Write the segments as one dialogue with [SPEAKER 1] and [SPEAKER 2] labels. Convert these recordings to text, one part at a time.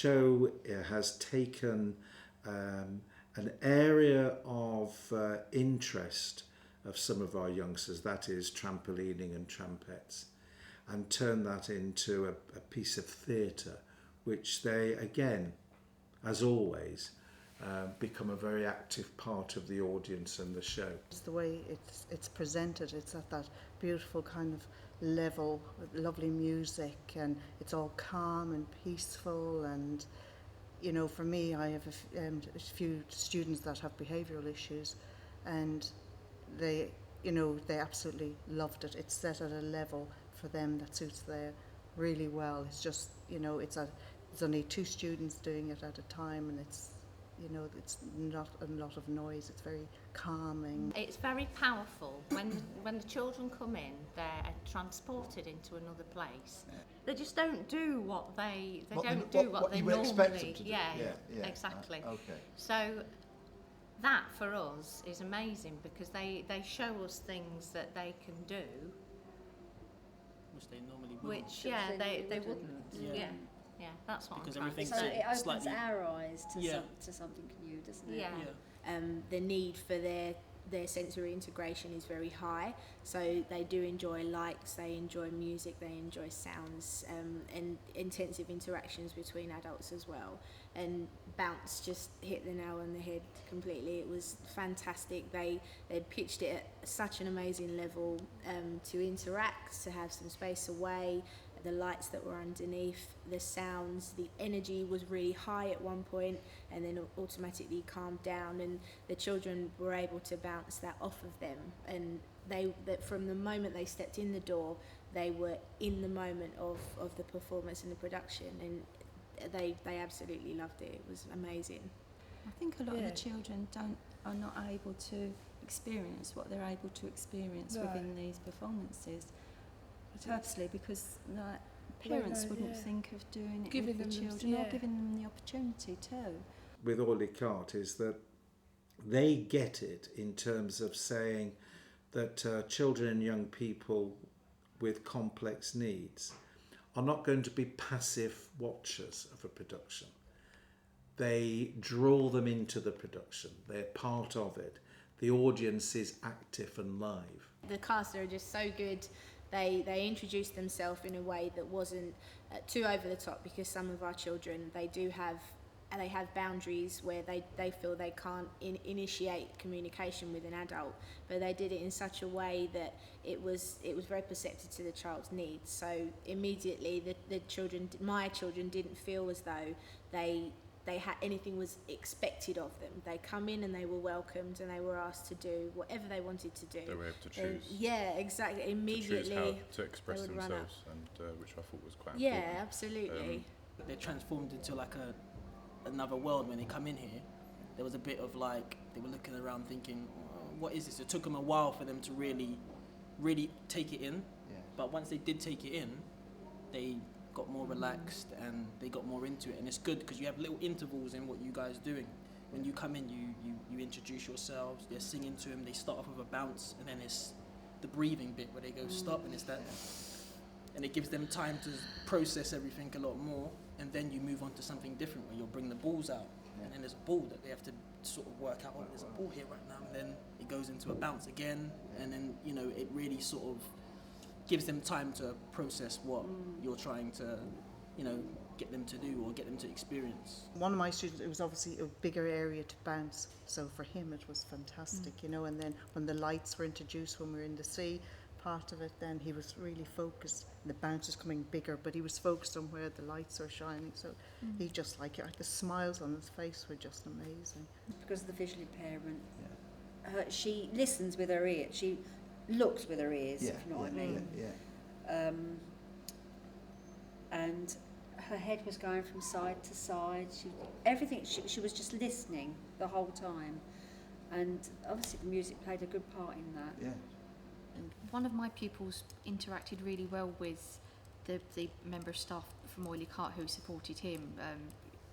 [SPEAKER 1] show has taken an area of interest of some of our youngsters, that is trampolining and trumpets, and turned that into a piece of theatre, which they, again, as always, become a very active part of the audience and the show.
[SPEAKER 2] It's the way it's presented. It's at that beautiful kind of level, with lovely music, and it's all calm and peaceful. And you know, for me, I have a few students that have behavioural issues, and they absolutely loved it. It's set at a level for them that suits them really well. It's just, it's only 2 students doing it at a time, and it's not a lot of noise. It's very calming.
[SPEAKER 3] It's very powerful. When the children come in, they're transported into another place. They just don't do what they
[SPEAKER 4] you would expect them to do.
[SPEAKER 3] Yeah, exactly.
[SPEAKER 4] Okay.
[SPEAKER 3] So that for us is amazing, because they show us things that they can do,
[SPEAKER 5] which they normally wouldn't.
[SPEAKER 3] which they wouldn't. Yeah, that's what
[SPEAKER 5] Because
[SPEAKER 3] I'm trying to
[SPEAKER 5] everything's
[SPEAKER 6] So
[SPEAKER 3] say.
[SPEAKER 6] it opens
[SPEAKER 5] slightly-
[SPEAKER 6] our eyes to,
[SPEAKER 5] Yeah.
[SPEAKER 6] to something new, doesn't it?
[SPEAKER 3] Yeah.
[SPEAKER 7] The need for their sensory integration is very high, so they do enjoy lights, they enjoy music, they enjoy sounds, and intensive interactions between adults as well. And Bounce just hit the nail on the head completely. It was fantastic. They'd pitched it at such an amazing level, to interact, to have some space away, the lights that were underneath, the sounds, the energy was really high at one point and then automatically calmed down, and the children were able to bounce that off of them, and that from the moment they stepped in the door, they were in the moment of the performance and the production, and they absolutely loved it. It was amazing.
[SPEAKER 8] I think a lot of the children are not able to experience what they're able to experience within these performances. Purposely, because parents wouldn't think of doing it with the children, or giving them the opportunity too.
[SPEAKER 1] With Oily Cart is that they get it in terms of saying that children and young people with complex needs are not going to be passive watchers of a production. They draw them into the production. They're part of it. The audience is active and live.
[SPEAKER 7] The cast are just so good. They introduced themselves in a way that wasn't too over the top, because some of our children, they have boundaries where they feel they can't initiate communication with an adult, but they did it in such a way that it was very perceptive to the child's needs. So immediately my children didn't feel as though they had anything was expected of them. They come in and they were welcomed, and they were asked to do whatever they wanted to do.
[SPEAKER 9] They were able to choose.
[SPEAKER 7] Yeah, exactly. Immediately,
[SPEAKER 9] to choose how to express themselves, and which I thought was quite important.
[SPEAKER 7] Yeah, absolutely.
[SPEAKER 5] They're transformed into like another world when they come in here. There was a bit of like, they were looking around thinking, what is this? It took them a while for them to really take it in.
[SPEAKER 4] Yeah.
[SPEAKER 5] But once they did take it in, they got more relaxed and they got more into it. And it's good because you have little intervals in what you guys are doing. When you come in, you introduce yourselves, they're singing to them, they start off with a bounce, and then it's the breathing bit where they go stop, and it's that. And it gives them time to process everything a lot more, and then you move on to something different where you'll bring the balls out, and then there's a ball that they have to sort of work out, there's a ball here right now, and then it goes into a bounce again, and then, it really sort of gives them time to process what you're trying to, get them to do or get them to experience.
[SPEAKER 2] One of my students, it was obviously a bigger area to bounce, so for him it was fantastic, and then when the lights were introduced, when we were in the sea part of it, then he was really focused. The bounce was coming bigger, but he was focused on where the lights were shining, so he just like the smiles on his face were just amazing.
[SPEAKER 6] Because of the visually impairment, she listens with her ears, she looks with her ears, if you know what I mean. And her head was going from side to side. She was just listening the whole time, and obviously the music played a good part in that.
[SPEAKER 4] Yeah.
[SPEAKER 10] One of my pupils interacted really well with the member of staff from Oily Cart who supported him.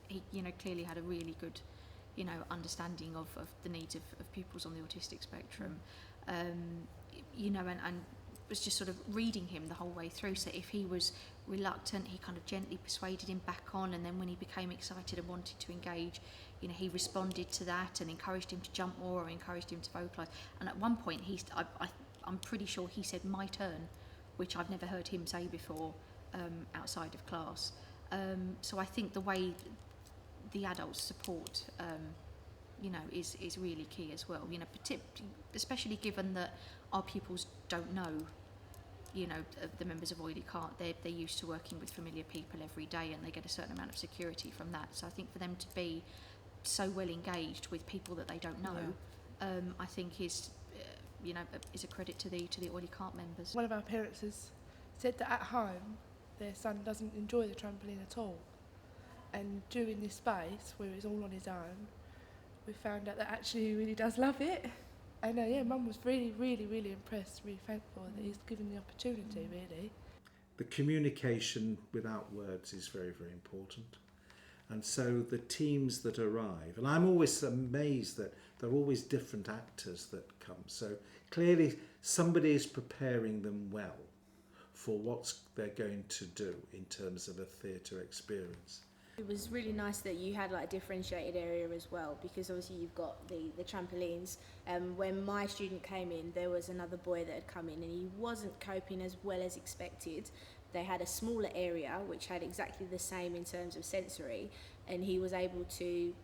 [SPEAKER 10] He clearly had a really good understanding of the needs of pupils on the autistic spectrum. And was just sort of reading him the whole way through. So if he was reluctant, he kind of gently persuaded him back on, and then when he became excited and wanted to engage, you know, he responded to that and encouraged him to jump more or encouraged him to vocalise. And at one point, I'm pretty sure he said "my turn," which I've never heard him say before outside of class. So I think the way the adults support, you know, is really key as well. You know, especially given that our pupils don't know, you know, the members of Oily Cart. They're used to working with familiar people every day, and they get a certain amount of security from that. So I think for them to be so well engaged with people that they don't know, I think is, you know, is a credit to the Oily Cart members.
[SPEAKER 11] One of our parents has said that at home their son doesn't enjoy the trampoline at all, and during this space where it's all on his own, we found out that actually he really does love it. And yeah, Mum was really, really, really impressed, really thankful that he's given the opportunity, really.
[SPEAKER 1] The communication without words is very, very important. And so the teams that arrive, and I'm always amazed that there are always different actors that come. So clearly somebody is preparing them well for what they're going to do in terms of a theatre experience.
[SPEAKER 7] It was really nice that you had like a differentiated area as well, because obviously you've got the trampolines. When my student came in, there was another boy that had come in and he wasn't coping as well as expected. They had a smaller area which had exactly the same in terms of sensory, and he was able to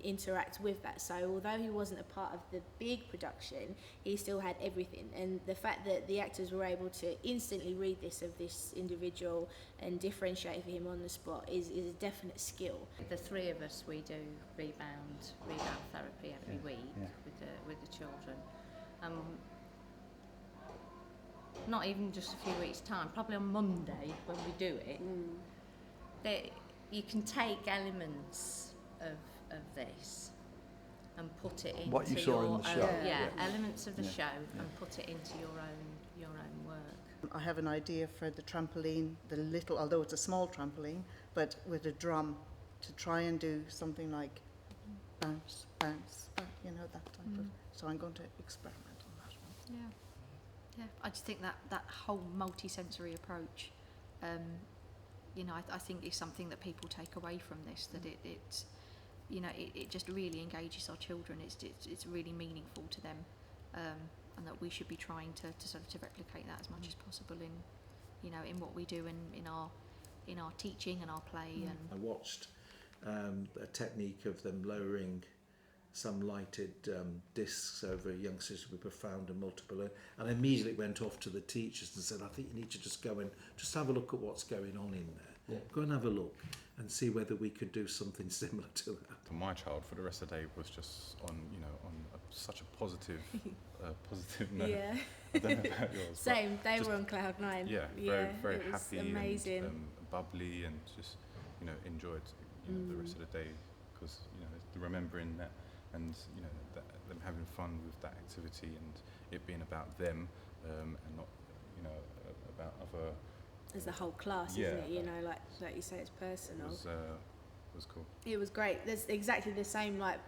[SPEAKER 7] interact with that. So although he wasn't a part of the big production, he still had everything. And the fact that the actors were able to instantly read this of this individual and differentiate for him on the spot is a definite skill.
[SPEAKER 3] The three of us, we do rebound therapy every week with the children. Not even just a few weeks' time, probably on Monday when we do it, you can take elements of this and put it into
[SPEAKER 4] what you saw in the show.
[SPEAKER 3] Elements of the show and put it into your own work.
[SPEAKER 2] I have an idea for the trampoline, the little, although it's a small trampoline, but with a drum, to try and do something like bounce, bounce, bounce, you know, that type of. So I'm going to experiment on that one.
[SPEAKER 10] Yeah, I just think that whole multi-sensory approach, you know, I think is something that people take away from this. That it's, you know, it just really engages our children. It's really meaningful to them, and that we should be trying to sort of to replicate that as much as possible in, you know, in what we do in our teaching and our play. And
[SPEAKER 1] I watched a technique of them lowering some lighted discs over youngsters with profound and multiple, and I immediately went off to the teachers and said, I think you need to just go and just have a look at what's going on in there. Yeah. Go and have a look and see whether we could do something similar to that.
[SPEAKER 9] For my child, for the rest of the day was just on, you know, on such a positive, positive note.
[SPEAKER 7] Yeah.
[SPEAKER 9] I don't know about yours.
[SPEAKER 7] Same. They were on cloud nine.
[SPEAKER 9] Yeah, very
[SPEAKER 7] it was
[SPEAKER 9] happy
[SPEAKER 7] amazing.
[SPEAKER 9] and bubbly, and just, you know, enjoyed, you know, the rest of the day, because, you know, the remembering that, and, you know, them having fun with that activity and it being about them, and not, you know, about other.
[SPEAKER 7] As the whole class, isn't it? You know, like you say, it's personal.
[SPEAKER 9] It was cool.
[SPEAKER 7] It was great. There's exactly the same, like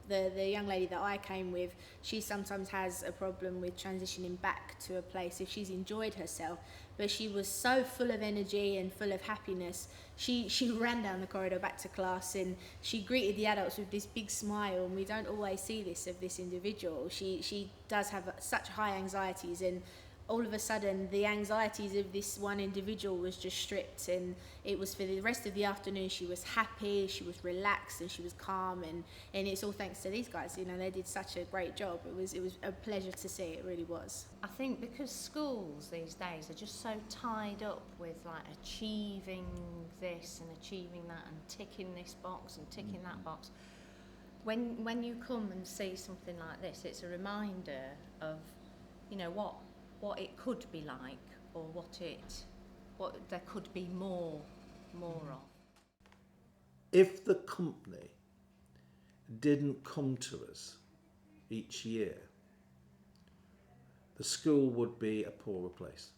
[SPEAKER 7] the young lady that I came with, she sometimes has a problem with transitioning back to a place if she's enjoyed herself, but she was so full of energy and full of happiness. She ran down the corridor back to class and she greeted the adults with this big smile, and we don't always see this of this individual. She does have such high anxieties, and all of a sudden the anxieties of this one individual was just stripped, and it was for the rest of the afternoon she was happy, she was relaxed, and she was calm, and it's all thanks to these guys. You know, they did such a great job. It was a pleasure to see, it really was.
[SPEAKER 3] I think because schools these days are just so tied up with like achieving this and achieving that and ticking this box and ticking that box, when you come and see something like this, it's a reminder of, you know, what it could be like, or what there could be more of.
[SPEAKER 1] If the company didn't come to us each year, the school would be a poorer place.